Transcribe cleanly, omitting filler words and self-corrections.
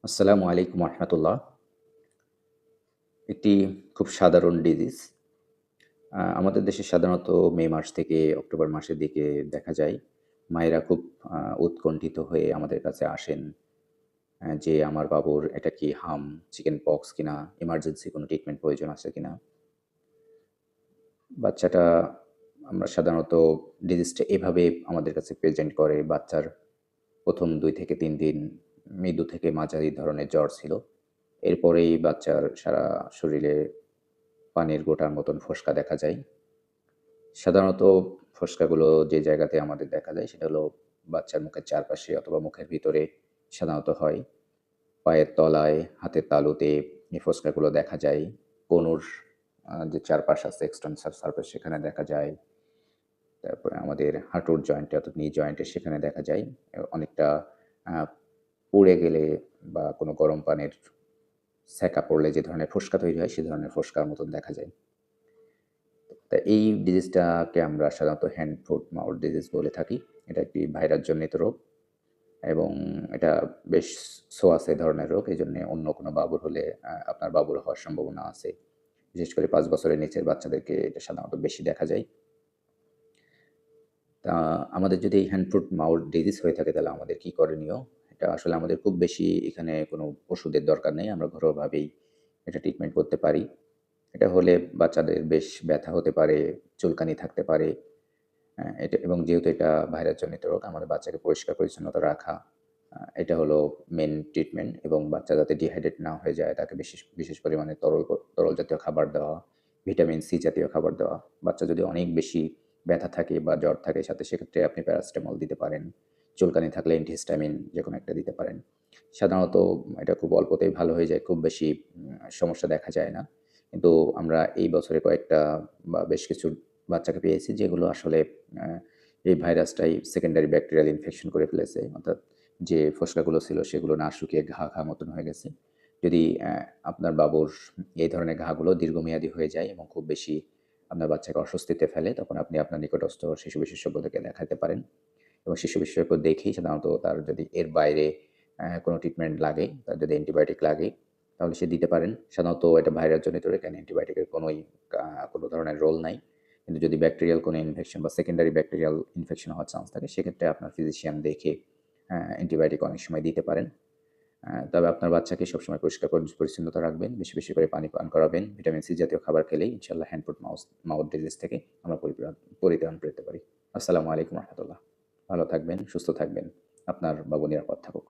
আসসালামু আলাইকুম রহমতুল্লাহ। একটি খুব সাধারণ ডিজিজ আমাদের দেশে সাধারণত মে মাস থেকে অক্টোবর মাসের দিকে দেখা যায়। মায়েরা খুব উৎকণ্ঠিত হয়ে আমাদের কাছে আসেন, যে আমার বাবুর এটা কি চিকেন পক্স কিনা, এমার্জেন্সি কোনো ট্রিটমেন্ট প্রয়োজন আছে কিনা। বাচ্চাটা আমরা সাধারণত ডিজিজটা এভাবে আমাদের কাছে প্রেজেন্ট করে। বাচ্চার প্রথম ২ থেকে ৩ দিন মৃদু থেকে মাঝারি ধরনের জ্বর ছিল। এরপরেই বাচ্চার সারা শরীরে পানির গোটার মতন ফোস্কা দেখা যায়। সাধারণত ফোস্কাগুলো যে জায়গাতে আমাদের দেখা যায় সেটা হলো বাচ্চার মুখের চারপাশে অথবা মুখের ভিতরে সাধারণত হয়। পায়ের তলায়, হাতের তালুতে এই ফোস্কাগুলো দেখা যায়। কনুর যে চারপাশ আছে এক্সটেন্সর সারফেস সেখানে দেখা যায়। তারপরে আমাদের হাঁটুর জয়েন্টে অর্থাৎ নি জয়েন্টে সেখানে দেখা যায়। অনেকটা আ পুড়ে গেলে বা কোনো গরম পানির ছ্যাঁকা পড়লে যে ধরনের ফোস্কা তৈরি হয় সে ধরনের ফোস্কার মতন দেখা যায়। তা এই ডিজিজটাকে আমরা সাধারণত হ্যান্ড, ফুট, মাউথ ডিজিজ বলে থাকি। এটা একটি ভাইরাসজনিত রোগ এবং এটা বেশ ছোঁয়াচে ধরনের রোগ। এজন্যে অন্য কোনো বাবুর হলে আপনার বাবুর হওয়ার সম্ভাবনা আছে। বিশেষ করে ৫ বছরের নিচের বাচ্চাদেরকে এটা সাধারণত বেশি দেখা যায়। তা আমাদের যদি এই হ্যান্ড, ফুট, মাউথ ডিজিজ হয়ে থাকে তাহলে আমাদের কি করণীয়? এটা আসলে আমাদের খুব বেশি এখানে কোনো ওষুধের দরকার নেই। আমরা ঘরোয়াভাবেই এটা ট্রিটমেন্ট করতে পারি। এটা হলে বাচ্চাদের বেশ ব্যথা হতে পারে, চুলকানি থাকতে পারে। এটা এবং যেহেতু এটা ভাইরাসজনিত রোগ, আমাদের বাচ্চাকে পরিষ্কার-পরিচ্ছন্নতা রাখা, এটা হলো মেইন ট্রিটমেন্ট এবং বাচ্চা যাতে ডিহাইড্রেট না হয়ে যায় তাকে বিশেষ বিশেষ পরিমাণে তরল জাতীয় খাবার দেওয়া, ভিটামিন সি জাতীয় খাবার দেওয়া। বাচ্চা যদি অনেক বেশি ব্যথা থাকে বা জ্বর থাকে সাথে সেক্ষেত্রে আপনি প্যারাসিটামল দিতে পারেন। চুলকানি থাকলে অ্যান্টিহিস্টামিন যেকোনো একটা দিতে পারেন। সাধারণত এটা খুব অল্পতেই ভালো হয়ে যায়। খুব বেশি সমস্যা দেখা যায় না। কিন্তু আমরা এই বছরে কয়েকটা বা বেশ কিছু বাচ্চাকে পেয়েছি যেগুলো আসলে আ এই ভাইরাসটাই সেকেন্ডারি ব্যাকটেরিয়াল ইনফেকশন করে ফেলেছে। অর্থাৎ যে ফোসকাগুলো ছিল সেগুলো না শুকিয়ে ঘা মতন হয়ে গেছে। যদি আপনার বাবুর এই ধরনের ঘাগুলো দীর্ঘমেয়াদী হয়ে যায় এবং খুব বেশি আপনার বাচ্চাকে অস্বস্তিতে ফেলে, তখন আপনি আপনার নিকটস্থ শিশু বিশেষজ্ঞদেরকে দেখাতে পারেন এবং শিশু বিশেষজ্ঞ দেখেই সাধারণত তার যদি এর বাইরে কোনো ট্রিটমেন্ট লাগে, তার যদি অ্যান্টিবায়োটিক লাগে তাহলে সে দিতে পারেন। সাধারণত এটা ভাইরাসজনিত রোগ, এখানে অ্যান্টিবায়োটিকের কোনো ধরনের রোল নাই। কিন্তু যদি ব্যাকটেরিয়াল কোনো ইনফেকশন বা সেকেন্ডারি ব্যাকটেরিয়াল ইনফেকশন হওয়ার চান্স থাকে সেক্ষেত্রে আপনার ফিজিশিয়ান দেখে অ্যান্টিবায়োটিক অনেক সময় দিতে পারেন। তবে আপনার বাচ্চাকে সবসময় পরিষ্কার পরিচ্ছন্নতা রাখবেন। বেশি, বেশি করে পানি পান করাবেন। ভিটামিন সি জাতীয় খাবার খেলেই ইনশাআল্লাহ হ্যান্ড, ফুট, মাউথ ডিজিজ থেকে আমরা পরিত্রাণ পেতে পারি। আসসালামু আলাইকুম রহমতুল্লাহ। ভালো থাকবেন, সুস্থ থাকবেন। আপনার বাবু নিরাপদ থাকুক।